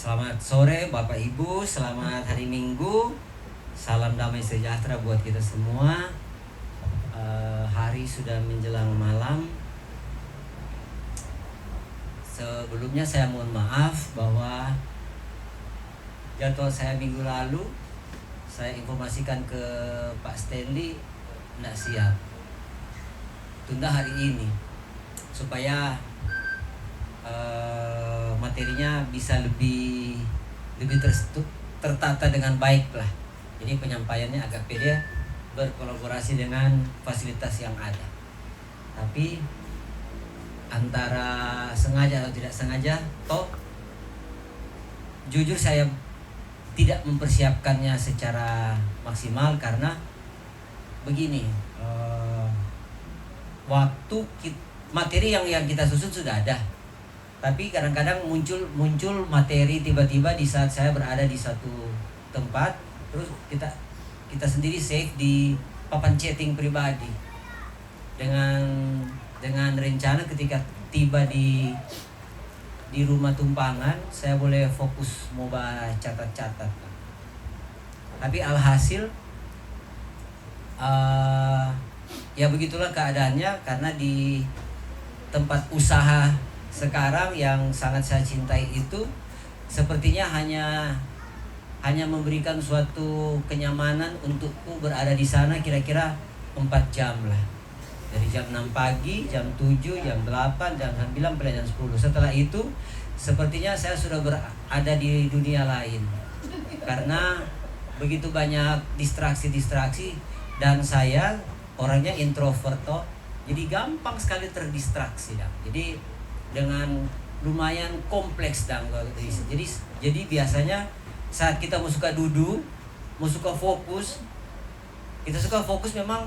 Selamat sore Bapak Ibu, selamat hari Minggu. Salam damai sejahtera buat kita semua. Hari sudah menjelang malam. Sebelumnya saya mohon maaf bahwa jadwal saya minggu lalu saya informasikan ke Pak Stanley tidak siap. Tunda hari ini supaya materinya bisa lebih tertata dengan baik lah. Jadi penyampaiannya agak pede, berkolaborasi dengan fasilitas yang ada. Tapi antara sengaja atau tidak sengaja, jujur saya tidak mempersiapkannya secara maksimal karena begini, materi yang kita susun sudah ada. Tapi kadang-kadang muncul materi tiba-tiba di saat saya berada di satu tempat, terus kita sendiri save di papan chatting pribadi dengan rencana ketika tiba di rumah tumpangan saya boleh fokus mau catat-catat. Tapi alhasil ya begitulah keadaannya, karena di tempat usaha sekarang yang sangat saya cintai itu sepertinya hanya memberikan suatu kenyamanan untukku berada di sana kira-kira 4 jam lah. Dari jam 6 pagi, jam 7, jam 8, jam 9, sampai jam 10. Setelah itu sepertinya saya sudah berada di dunia lain. Karena begitu banyak distraksi dan saya orangnya introvert jadi gampang sekali terdistraksi dah. Jadi dengan lumayan kompleks dah. Jadi biasanya saat kita mau suka duduk, mau suka fokus, memang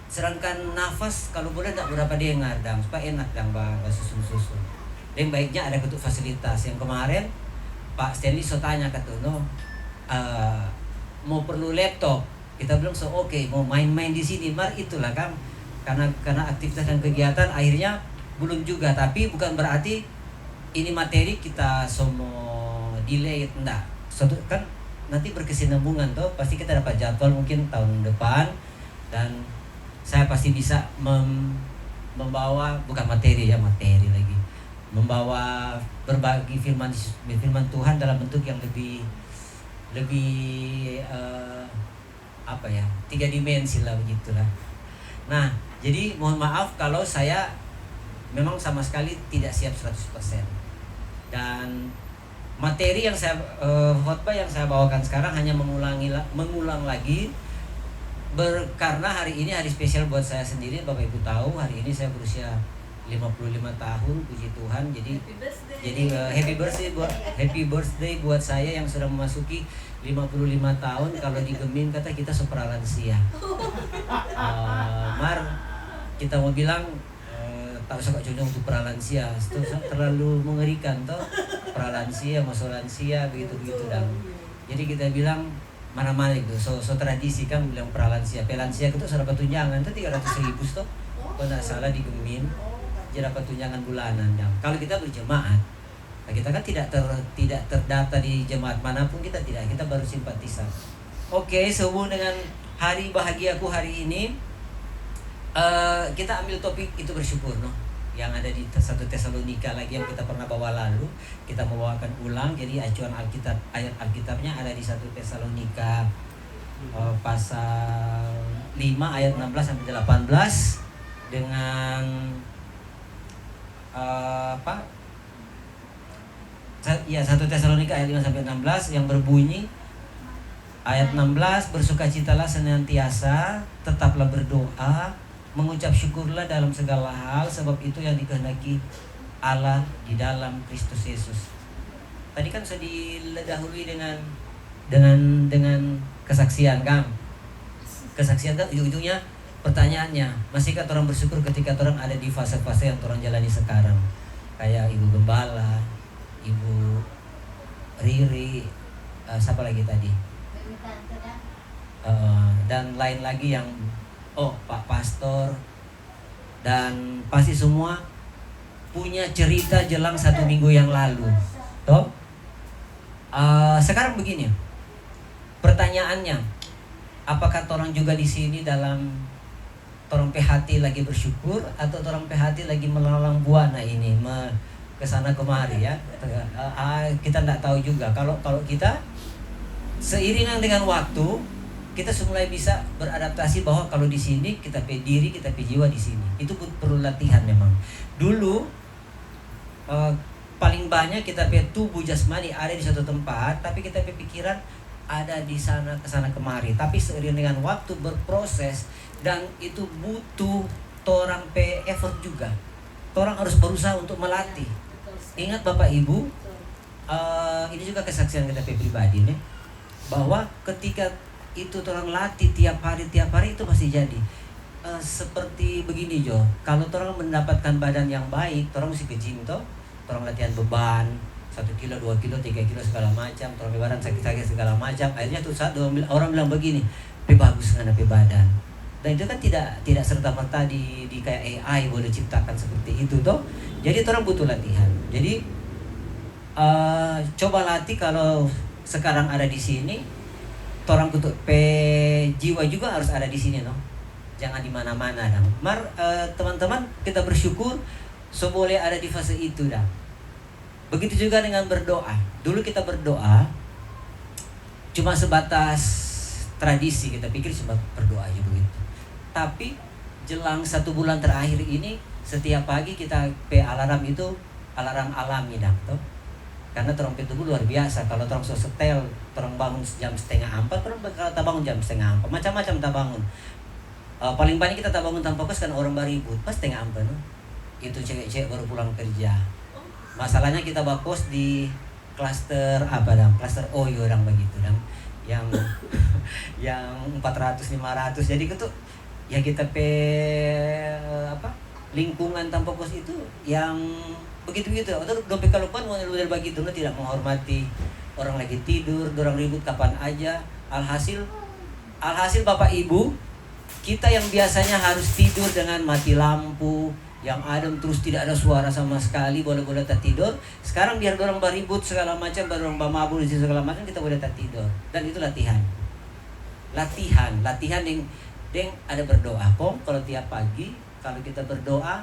sedangkan nafas kalau boleh tak berapa dengar dang, supaya enak dang bahas susun. Dan baiknya ada bentuk fasilitas. Yang kemarin Pak Stanley tanya kata mau perlu laptop, kita bilang oke, mau main-main di sini, itulah kan karena aktivitas dan kegiatan akhirnya belum juga. Tapi bukan berarti ini materi kita semua delay, enggak. Suatu kan nanti berkesinambungan pasti kita dapat jadwal mungkin tahun depan, dan saya pasti bisa membawa bukan materi lagi, membawa berbagi firman Tuhan dalam bentuk yang lebih 3 dimensi lah, begitulah. Nah, jadi mohon maaf kalau saya memang sama sekali tidak siap 100%. Dan materi yang saya khotbah yang saya bawakan sekarang hanya mengulang lagi karena hari ini hari spesial buat saya sendiri. Bapak Ibu tahu hari ini saya berusia 55 tahun, puji Tuhan. Jadi happy birthday buat saya yang sudah memasuki 55 tahun. Kalau di Gemin kata kita supralansia. Kita mau bilang tak usah kok contoh untuk pralansia, itu terlalu mengerikan pralansia, masolansia begitu dan. Jadi kita bilang mana-mana itu, so tradisi kan bilang pralansia, pelansia itu sudah tunjangan itu 300.000 kalau tidak salah di Gemin, jadi dapat tunjangan bulanan. Kalau kita berjemaat, nah kita kan tidak terdata di jemaat manapun, kita baru simpatisan. Oke, sehubung dengan hari bahagiaku hari ini, kita ambil topik itu bersyukur yang ada di 1 Tesalonika lagi yang kita pernah bawa lalu, kita membawakan ulang. Jadi acuan Alkitab, ayat Alkitabnya ada di 1 Tesalonika pasal 5 ayat 16 sampai 18 dengan 1 Tesalonika ayat 5 sampai 16 yang berbunyi ayat 16, bersukacitalah senantiasa, tetaplah berdoa, mengucap syukurlah dalam segala hal, sebab itu yang dikehendaki Allah di dalam Kristus Yesus. Tadi kan sudah didahului dengan kesaksian kan? Kesaksian kan ujung-ujungnya pertanyaannya, masihkah orang bersyukur ketika orang ada di fase-fase yang orang jalani sekarang? Kayak Ibu Gembala, Ibu Riri, siapa lagi tadi? Dan lain lagi yang Pak Pastor, dan pasti semua punya cerita jelang 1 minggu yang lalu, Sekarang begini, pertanyaannya, apakah orang juga di sini dalam orang PHT lagi bersyukur atau orang PHT lagi melalang buana ini ke sana kemari ya? Kita tidak tahu juga. Kalau kita seiringan dengan waktu kita mulai bisa beradaptasi bahwa kalau di sini kita pe diri, kita pe jiwa di sini. Itu perlu latihan memang. Dulu paling banyak kita pe tubuh jasmani ada di suatu tempat, tapi kita pe pikiran ada di sana kesana kemari. Tapi seiring dengan waktu berproses dan itu butuh torang pe effort juga. Torang harus berusaha untuk melatih. Ingat Bapak Ibu, ini juga kesaksian kita pe pribadi nih, bahwa ketika itu orang latih tiap hari itu pasti jadi. Seperti begini Jo, kalau orang mendapatkan badan yang baik, orang mesti ke gym toh, orang latihan beban 1 kilo, 2 kilo, 3 kilo segala macam, orang badan sakit-sakit segala macam. Akhirnya tuh saat orang bilang begini, bagus dengan badan. Dan itu kan tidak serta merta di kayak AI boleh ciptakan seperti itu toh. Jadi orang butuh latihan. Jadi coba latih kalau sekarang ada di sini. Orang kutuk jiwa juga harus ada di sini no. Jangan di mana-mana dong. Teman-teman, kita bersyukur boleh ada di fase itu dah. Begitu juga dengan berdoa. Dulu kita berdoa cuma sebatas tradisi, kita pikir cuma berdoa aja begitu. Tapi jelang 1 bulan terakhir ini setiap pagi kita alarm itu alarm alami dah toh. Karena orang tubuh luar biasa. Kalau orang setel, orang bangun jam 3:30, orang bakal bangun jam 3:30. Macam-macam tak bangun. Paling banyak kita tak bangun tanpa fokus kan orang baribut pas 3:30 no? Itu cewek-cewek baru pulang kerja. Masalahnya kita bakos di klaster apa dong? Klaster Oyo orang begitu dong. Yang 400 500. Jadi itu ya kita lingkungan tanpa fokus itu yang begitu-begitu. Atau dompet kalupan model begitu, tidak menghormati orang lagi tidur, orang ribut kapan aja. Alhasil Bapak Ibu, kita yang biasanya harus tidur dengan mati lampu, yang adem terus tidak ada suara sama sekali, boleh-boleh tak tidur. Sekarang biar orang beribut segala macam, baru orang mabul segala macam, kita boleh tak tidur. Dan itu latihan yang ada berdoa. Kalau tiap pagi kalau kita berdoa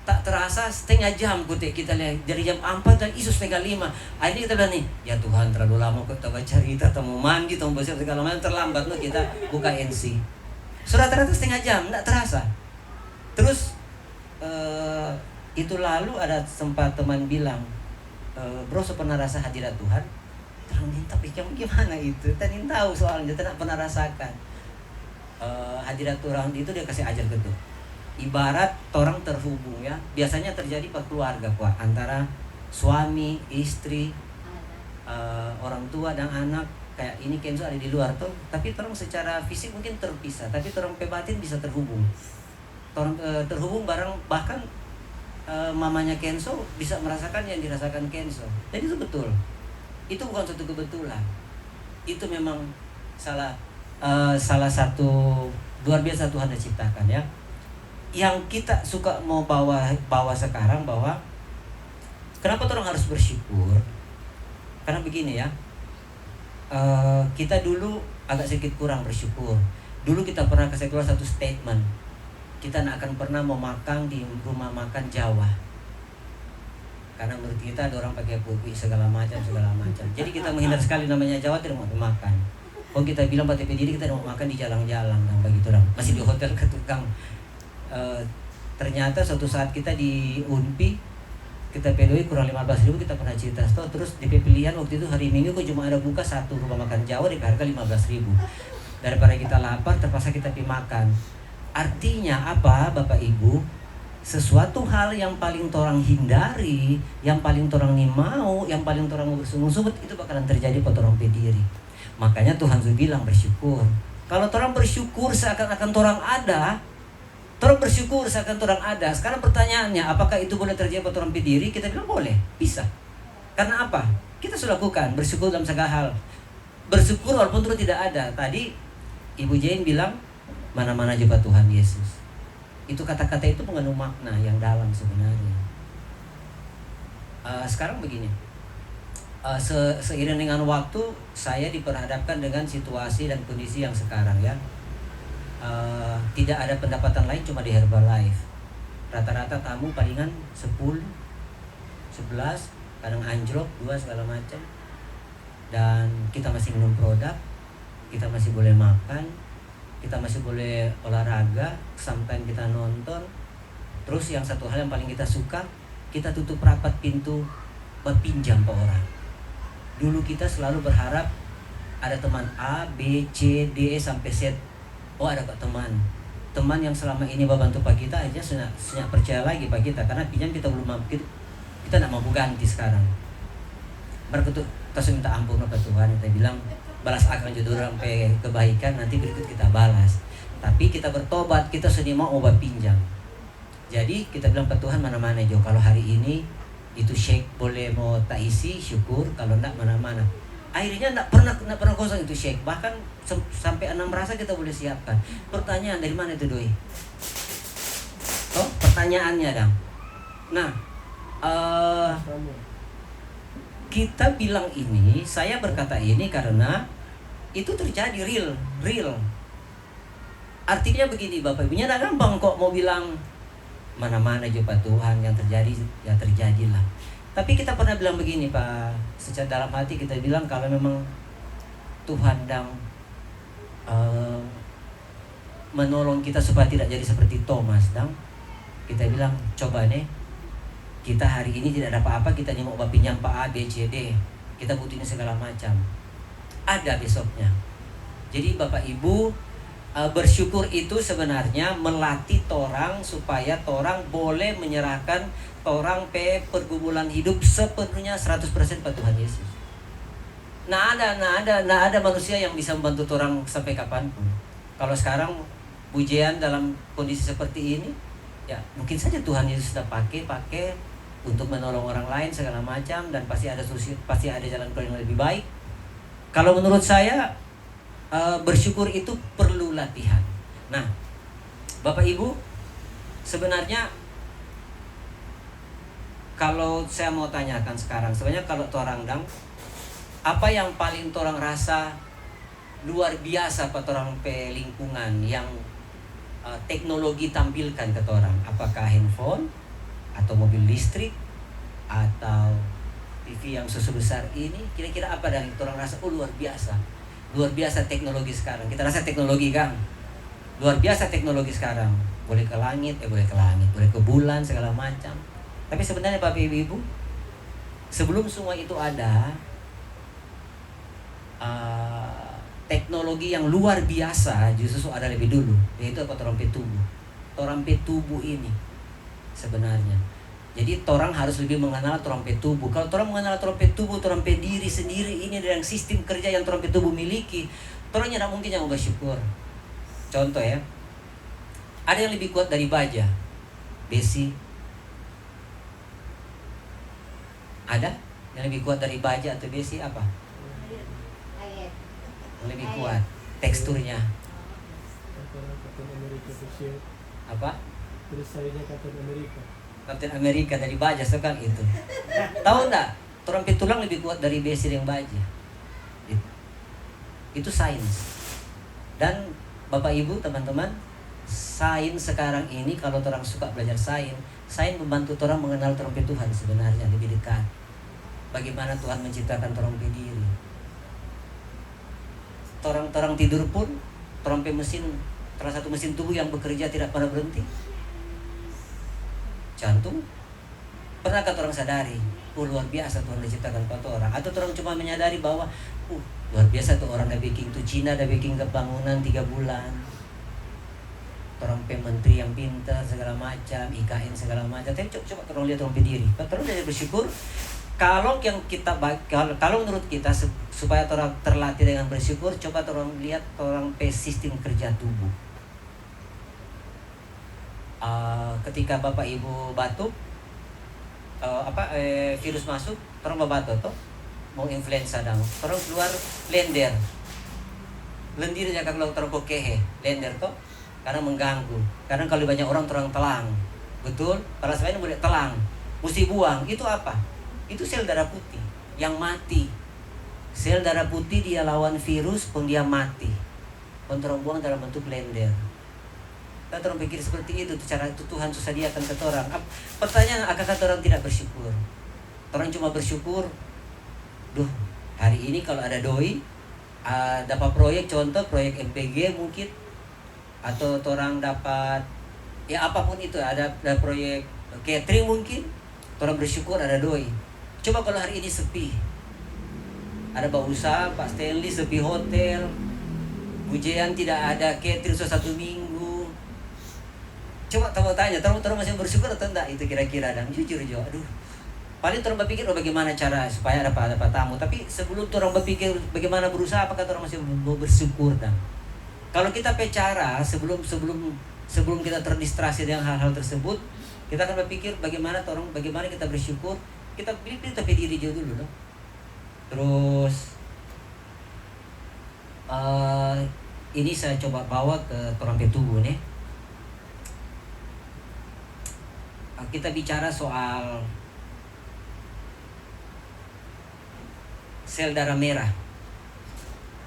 tak terasa setengah jam kita lihat dari jam 4 dan isu 4:30. Akhirnya kita bilang nih, ya Tuhan terlalu lama kok kita cerita, mau mandi, mau bersih segala macam, terlambat kita buka NC. Surat ternyata setengah jam, tak terasa. Terus itu lalu ada sempat teman bilang, bro pernah rasa hadirat Tuhan? Terang tapi gimana itu? Tadi tahu soalnya, tak pernah rasakan. Hadirat Tuhan itu dia kasih ajar gitu. Ibarat orang terhubung ya, biasanya terjadi per keluarga antara suami, istri, orang tua dan anak. Kayak ini Kenzo ada di luar tuh, tapi orang secara fisik mungkin terpisah, tapi orang batin bisa terhubung. Orang terhubung bareng, bahkan mamanya Kenzo bisa merasakan yang dirasakan Kenzo. Jadi itu betul. Itu bukan suatu kebetulan. Itu memang salah satu luar biasa Tuhan yang ciptakan ya. Yang kita suka mau bawa sekarang, bahwa kenapa orang harus bersyukur? Karena begini ya, kita dulu agak sedikit kurang bersyukur. Dulu kita pernah kasih keluar satu statement, kita tidak akan pernah mau makan di rumah makan Jawa, karena menurut kita ada orang pakai pupuk segala macam. Jadi kita menghindar sekali namanya Jawa, tidak mau makan. Kalau kita bilang pada diri kita mau makan di jalan-jalan dan begitu orang masih di hotel ke tukang. Ternyata suatu saat kita di Unpi, kita pedoi kurang 15.000, kita pernah cerita terus di pilihan waktu itu hari Minggu kok cuma ada buka satu rumah makan Jawa di harga 15.000. Daripada kita lapar terpaksa kita pergi makan. Artinya apa Bapak Ibu? Sesuatu hal yang paling orang hindari, yang paling orang nih mau, yang paling orang bersungguh-sungguh, itu bakalan terjadi pada orang diri. Makanya Tuhan sudah bilang bersyukur. Kalau orang bersyukur seakan-akan orang ada, orang bersyukur seakan orang ada. Sekarang pertanyaannya, apakah itu boleh terjadi pada orang diri? Kita bilang boleh, bisa. Karena apa? Kita sudah lakukan bersyukur dalam segala hal. Bersyukur walaupun itu tidak ada. Tadi Ibu Jane bilang, mana-mana jumpa Tuhan Yesus. Itu kata-kata itu mengandung makna yang dalam sebenarnya. Sekarang begini, Seiring dengan waktu saya diperhadapkan dengan situasi dan kondisi yang sekarang ya. Tidak ada pendapatan lain cuma di Herbalife. Rata-rata tamu palingan 10, 11, kadang anjlok 2 segala macam. Dan kita masih minum produk, kita masih boleh makan, kita masih boleh olahraga, sampai kita nonton. Terus yang satu hal yang paling kita suka, kita tutup rapat pintu buat pinjam ke orang. Dulu kita selalu berharap ada teman A, B, C, D sampai Z. Oh ada kok teman yang selama ini membantu pak kita aja sudah percaya lagi pak kita, karena pinjam kita belum mampu, kita tidak mampu ganti sekarang. Berkutuk kita minta ampun kepada Tuhan, kita bilang balas akan jodoh sampai kebaikan, nanti berikut kita balas. Tapi kita bertobat, kita sudah mau obat pinjam. Jadi kita bilang ke Tuhan, mana-mana Jo, kalau hari ini itu shake boleh mau tak isi syukur, kalau enggak mana-mana. Akhirnya enggak pernah kosong itu shake, bahkan sampai 6 rasa kita boleh siapkan. Pertanyaan dari mana itu Doi? Oh pertanyaannya dong. Nah kita bilang ini, saya berkata ini karena itu terjadi real. Artinya begini Bapak Ibunya, tidak gampang kok mau bilang mana-mana juga Tuhan, yang terjadi ya terjadilah. Tapi kita pernah bilang begini Pak, secara dalam hati kita bilang kalau memang Tuhan dan menolong kita supaya tidak jadi seperti Thomas, dan kita bilang coba nih, kita hari ini tidak ada apa-apa, kita ini mau pinjam Pak A, B, C, D, kita butuh ini segala macam, ada besoknya. Jadi Bapak Ibu, bersyukur itu sebenarnya melatih torang supaya torang boleh menyerahkan torang pergumulan hidup sepenuhnya 100% pada Tuhan Yesus. Nah ada manusia yang bisa membantu torang sampai kapanpun. Kalau sekarang pujian dalam kondisi seperti ini, ya mungkin saja Tuhan Yesus sudah pakai untuk menolong orang lain segala macam, dan pasti ada solusi, pasti ada jalan keluar yang lebih baik. Kalau menurut saya bersyukur itu perlu latihan. Nah, Bapak Ibu, sebenarnya kalau saya mau tanyakan sekarang, sebenarnya kalau torang dang, apa yang paling torang rasa luar biasa pada torang pe lingkungan yang teknologi tampilkan ke torang? Apakah handphone atau mobil listrik atau TV yang sebesar ini? Kira-kira apa dari torang rasa luar biasa teknologi sekarang? Kita rasa teknologi kan luar biasa teknologi sekarang, boleh ke langit, boleh ke bulan segala macam. Tapi sebenarnya Bapak Ibu, sebelum semua itu ada, teknologi yang luar biasa justru ada lebih dulu, yaitu apa? Torang tubuh ini sebenarnya. Jadi torang harus lebih mengenal torang tubuh. Kalau torang mengenal torang tubuh, torang diri sendiri ini dengan sistem kerja yang torang tubuh miliki, torang tidak mungkin yang bersyukur. Contoh ya, ada yang lebih kuat dari baja, besi. Ada yang lebih kuat dari baja atau besi apa? Yang lebih kuat teksturnya. Apa? Kapten Amerika dari baja sekarang itu. Tahu enggak? Torang tulang lebih kuat dari besi yang baja. Itu sains. Dan Bapak Ibu, teman-teman, sains sekarang ini kalau torang suka belajar sains membantu torang mengenal torang Tuhan sebenarnya lebih dekat. Bagaimana Tuhan menciptakan torang diri. Torang tidur pun torang mesin, salah satu mesin tubuh yang bekerja tidak pernah berhenti. Jantung. Pernahkah orang sadari, luar biasa Tuhan menciptakan pada orang? Atau orang cuma menyadari bahwa luar biasa tuh orang udah bikin tuh Cina udah bikin kebangunan 3 bulan. Orang menteri yang pintar segala macam, IKN segala macam. Tapi coba orang lihat orang berdiri. Kalau dari bersyukur, kalau yang kita kalau menurut kita supaya orang terlatih dengan bersyukur, coba orang lihat orang sistem kerja tubuh. Ketika Bapak Ibu batuk, virus masuk, orang batuk tuh mau influenza dong, orang keluar lendir aja kalau orang kokehe lendir tuh karena mengganggu. Karena kalau banyak orang telang, betul? Kalau sebenarnya boleh telang, mesti buang. Itu apa? Itu sel darah putih. yang mati. Sel darah putih dia lawan virus pun dia mati. Kontrol buang dalam bentuk blender. Kita orang pikir seperti itu, cara itu Tuhan sediakan ke orang. Pertanyaan, apakah orang tidak bersyukur? Orang cuma bersyukur, duh hari ini kalau ada doi, dapat proyek, contoh proyek MPG mungkin, atau orang dapat ya apapun itu, ada proyek catering mungkin, orang bersyukur ada doi. Coba kalau hari ini sepi, ada Pak Usaha, Pak Stanley sepi hotel, Bujean tidak ada catering selama 1 minggu. Coba kamu tanya, orang masih bersyukur atau enggak? Itu kira-kira, dan jujur aja, aduh. Paling orang berpikir bagaimana cara supaya dapat tamu. Tapi sebelum orang berpikir bagaimana berusaha, apakah orang masih mau bersyukur dan kalau kita bicara sebelum kita terdistraksi dengan hal-hal tersebut, kita akan berpikir bagaimana kita bersyukur. Kita pilih tapi diri dulu dong. Terus ini saya coba bawa ke trompet tubuh nih. Kita bicara soal sel darah merah.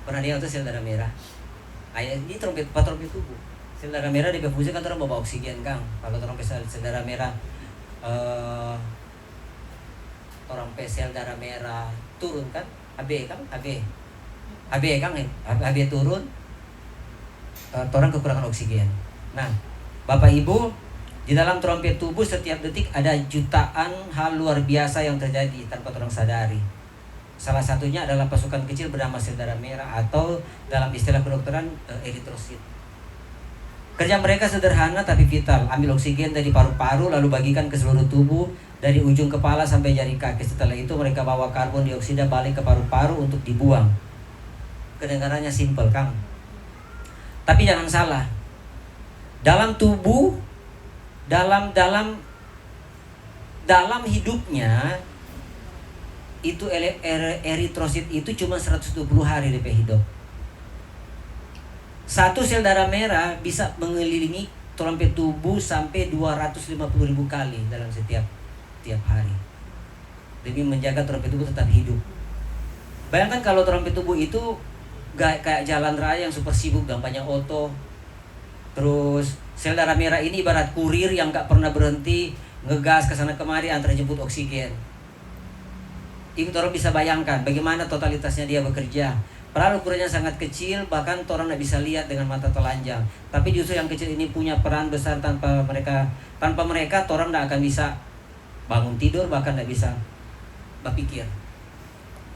Pernah lihat tuh sel darah merah? Ini trompet tubuh. Sel darah merah difungsi kan orang bawa oksigen kan. Kalau trompet sel darah merah, orang sel darah merah turun kan, AB kan turun, orang kekurangan oksigen. Nah, Bapak Ibu, di dalam trompet tubuh setiap detik ada jutaan hal luar biasa yang terjadi tanpa orang sadari. Salah satunya adalah pasukan kecil bernama sel darah merah atau dalam istilah kedokteran eritrosit. Kerja mereka sederhana tapi vital. Ambil oksigen dari paru-paru lalu bagikan ke seluruh tubuh dari ujung kepala sampai jari kaki. Setelah itu mereka bawa karbon dioksida balik ke paru-paru untuk dibuang. Kedengarannya simpel kan? Tapi jangan salah. Dalam tubuh, dalam hidupnya itu eritrosit itu cuma 120 hari DP hidup. Satu sel darah merah bisa mengelilingi trompet tubuh sampai 250.000 kali dalam setiap hari demi menjaga trompet tubuh tetap hidup. Bayangkan kalau trompet tubuh itu kayak jalan raya yang super sibuk dan banyak auto. Terus sel darah merah ini ibarat kurir yang gak pernah berhenti ngegas ke sana kemari antar jemput oksigen. Itu orang bisa bayangkan bagaimana totalitasnya dia bekerja. Padahal ukurannya sangat kecil, bahkan orang tidak bisa lihat dengan mata telanjang. Tapi justru yang kecil ini punya peran besar. Tanpa mereka orang tidak akan bisa bangun tidur, bahkan tidak bisa berpikir.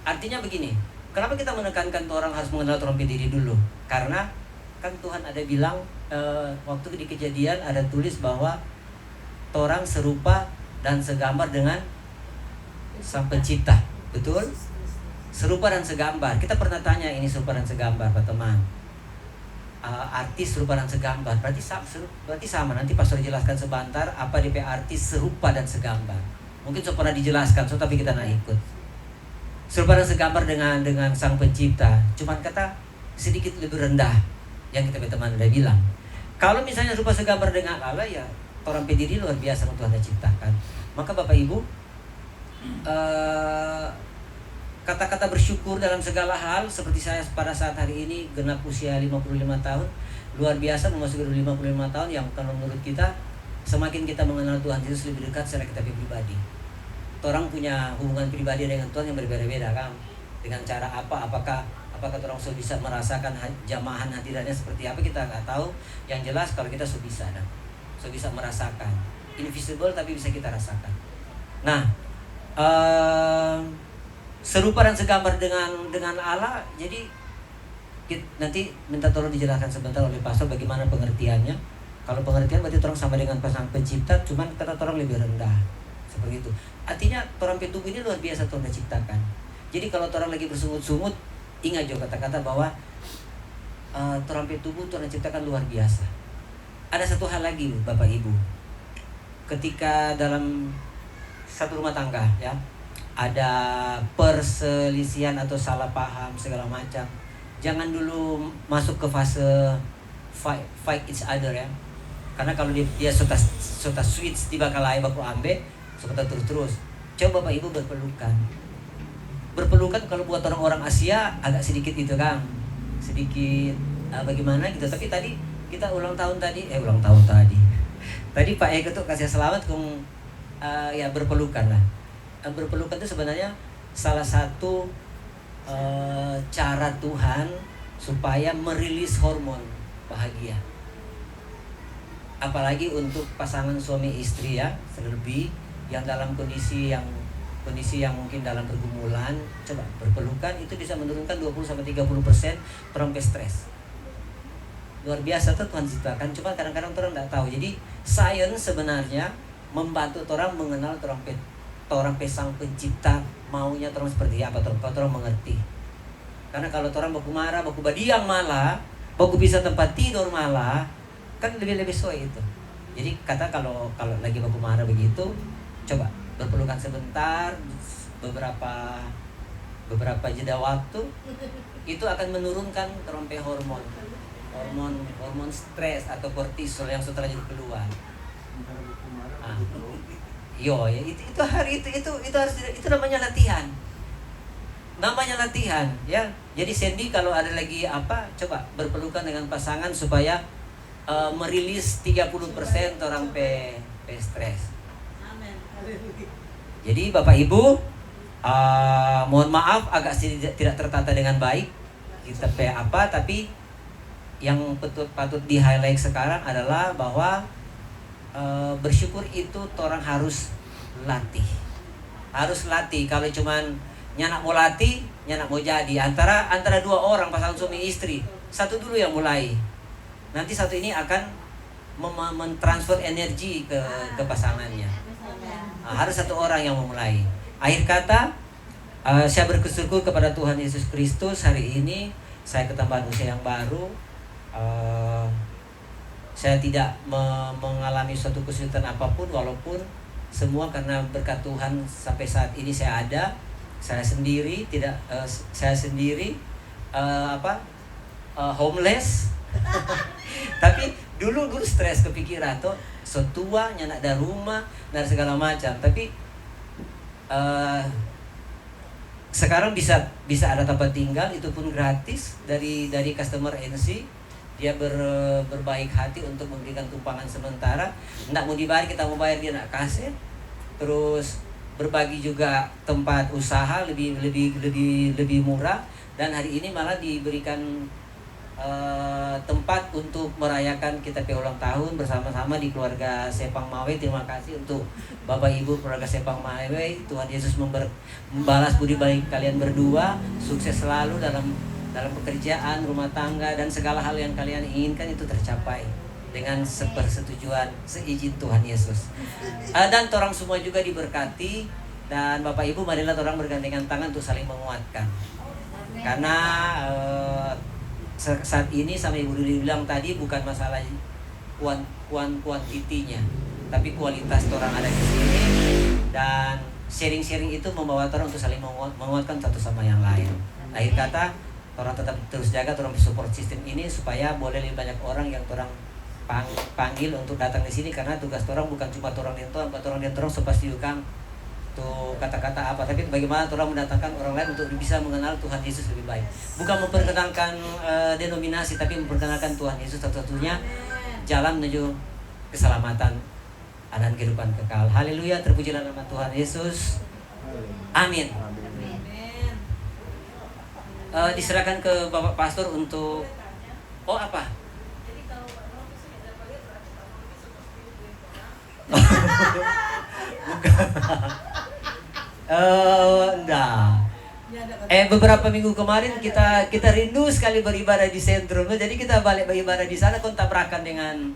Artinya begini, kenapa kita menekankan orang harus mengenal trompet diri dulu? Karena kan Tuhan ada bilang waktu di Kejadian ada tulis bahwa orang serupa dan segambar dengan Sang Pencipta. Betul? Serupa dan segambar. Kita pernah tanya ini serupa dan segambar, Pak teman. Artis serupa dan segambar. Berarti sama. Nanti Pastor jelaskan sebentar apa DP artis serupa dan segambar. Mungkin so pernah dijelaskan, tapi kita nak ikut. Serupa dan segambar dengan Sang Pencipta. Cuman kata sedikit lebih rendah yang kita teman udah bilang. Kalau misalnya serupa segambar dengan Allah, ya orang pediri luar biasa yang Tuhan ciptakan. Maka Bapak Ibu, kata-kata bersyukur dalam segala hal, seperti saya pada saat hari ini genap usia 55 tahun, luar biasa memasuki 55 tahun yang kalau menurut kita semakin kita mengenal Tuhan Yesus lebih dekat secara kita pribadi. Orang punya hubungan pribadi dengan Tuhan yang berbeda-beda kan. Dengan cara apakah orang sudah bisa merasakan jamahan hadirannya seperti apa kita nggak tahu. Yang jelas kalau kita sudah bisa merasakan invisible tapi bisa kita rasakan. Nah, serupa dan segambar dengan Allah. Jadi nanti minta tolong dijelaskan sebentar oleh pastor bagaimana pengertiannya. Kalau pengertian berarti orang sama dengan Sang Pencipta, cuman kata orang lebih rendah. Seperti itu. Artinya trompet tubuh ini luar biasa Tuhan ciptakan. Jadi kalau orang lagi bersungut-sungut, ingat juga kata-kata bahwa trompet tubuh Tuhan ciptakan luar biasa. Ada satu hal lagi Bapak Ibu. Ketika dalam satu rumah tangga ya, ada perselisihan atau salah paham segala macam, jangan dulu masuk ke fase fight each other ya. Karena kalau dia sudah switch tiba kalai baku ambe sebentar terus. Coba Bapak Ibu berpelukan. berpelukan kalau buat orang-orang Asia agak sedikit itu Kang, sedikit bagaimana gitu. Tapi tadi kita ulang tahun tadi tadi Pak Eko tuh kasih selamat ya berpelukan lah. Berpelukan itu sebenarnya salah satu cara Tuhan supaya merilis hormon bahagia, apalagi untuk pasangan suami istri ya, terlebih yang dalam kondisi yang mungkin dalam pergumulan. Coba berpelukan itu bisa menurunkan 20-30% trompet stres. Luar biasa tuh Tuhan ciptakan, cuma kadang-kadang orang tidak tahu. Jadi sains sebenarnya membantu orang mengenal orang sang pencipta maunya orang seperti apa, orang mengerti. Karena kalau orang baku marah, baku badiang malah, baku bisa tempat tidur malah, kan lebih soy itu. Jadi kata kalau lagi baku marah begitu, coba berpelukan sebentar, beberapa jeda waktu, itu akan menurunkan trompet hormon stres atau kortisol yang setelah jadi keluar. Ya, itu namanya latihan. Ya. Jadi Sandy kalau ada lagi coba berpelukan dengan pasangan supaya merilis 30% orang stres. Jadi Bapak Ibu, mohon maaf agak tidak tertata dengan baik kita tapi yang patut di highlight sekarang adalah bahwa bersyukur itu orang harus latih. Kalau cuman nyanak mau latih, nyanak mau jadi. Antara dua orang pasangan suami istri, satu dulu yang mulai. Nanti satu ini akan mentransfer energi ke pasangannya. Harus satu orang yang memulai. Akhir kata, saya bersyukur kepada Tuhan Yesus Kristus hari ini saya ketambahan usia yang baru. Saya tidak mengalami suatu kesulitan apapun, walaupun semua karena berkat Tuhan sampai saat ini saya ada. Saya sendiri homeless. Tapi dulu stres kepikiran tuh setua nyanak ada rumah dan segala macam. Tapi sekarang bisa ada tempat tinggal, itu pun gratis dari customer NC. Dia berbaik hati untuk memberikan tumpangan sementara. Nggak mau dibayar, kita mau bayar dia nak kasih. Terus berbagi juga tempat usaha lebih murah. Dan hari ini malah diberikan tempat untuk merayakan kita ulang tahun bersama-sama di keluarga Sepang Mawe. Terima kasih untuk Bapak Ibu keluarga Sepang Mawe. Tuhan Yesus membalas budi baik kalian berdua. Sukses selalu dalam pekerjaan, rumah tangga, dan segala hal yang kalian inginkan itu tercapai dengan sepersetujuan seizin Tuhan Yesus. Dan orang semua juga diberkati. Dan Bapak Ibu, marilah orang bergandengan tangan untuk saling menguatkan. Karena saat ini sama Ibu Dudi bilang tadi bukan masalah kuantitinya, tapi kualitas orang ada di sini. Dan sharing itu membawa orang untuk saling menguatkan satu sama yang lain. Akhir kata, orang tetap terus jaga orang support sistem ini supaya boleh lebih banyak orang yang orang panggil untuk datang di sini. Karena tugas orang bukan cuma orang yang sepasti juga tuh kata-kata apa, tapi bagaimana orang mendatangkan orang lain untuk bisa mengenal Tuhan Yesus lebih baik. Bukan memperkenalkan denominasi, tapi memperkenalkan Tuhan Yesus satu-satunya jalan menuju keselamatan dan kehidupan kekal. Haleluya, terpujilah nama Tuhan Yesus. Amin. Diserahkan ke Bapak Pastor untuk apa? Enggak. Beberapa minggu kemarin kita rindu sekali beribadah di sentrum. Jadi kita balik beribadah di sana tabrakan dengan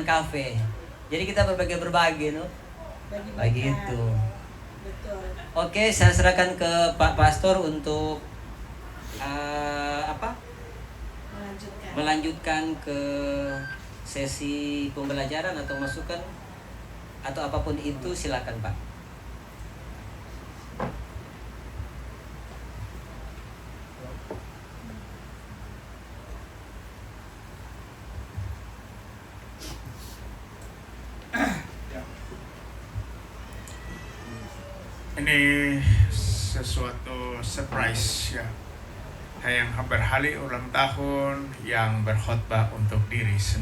kafe. Jadi kita berbagi no. Bagi itu. Oke, saya serahkan ke Pak Pastor untuk melanjutkan ke sesi pembelajaran atau masukan atau apapun itu, silakan Pak. Ini sesuatu surprise ya. Yang berhali ulang tahun yang berkhotbah untuk diri sendiri.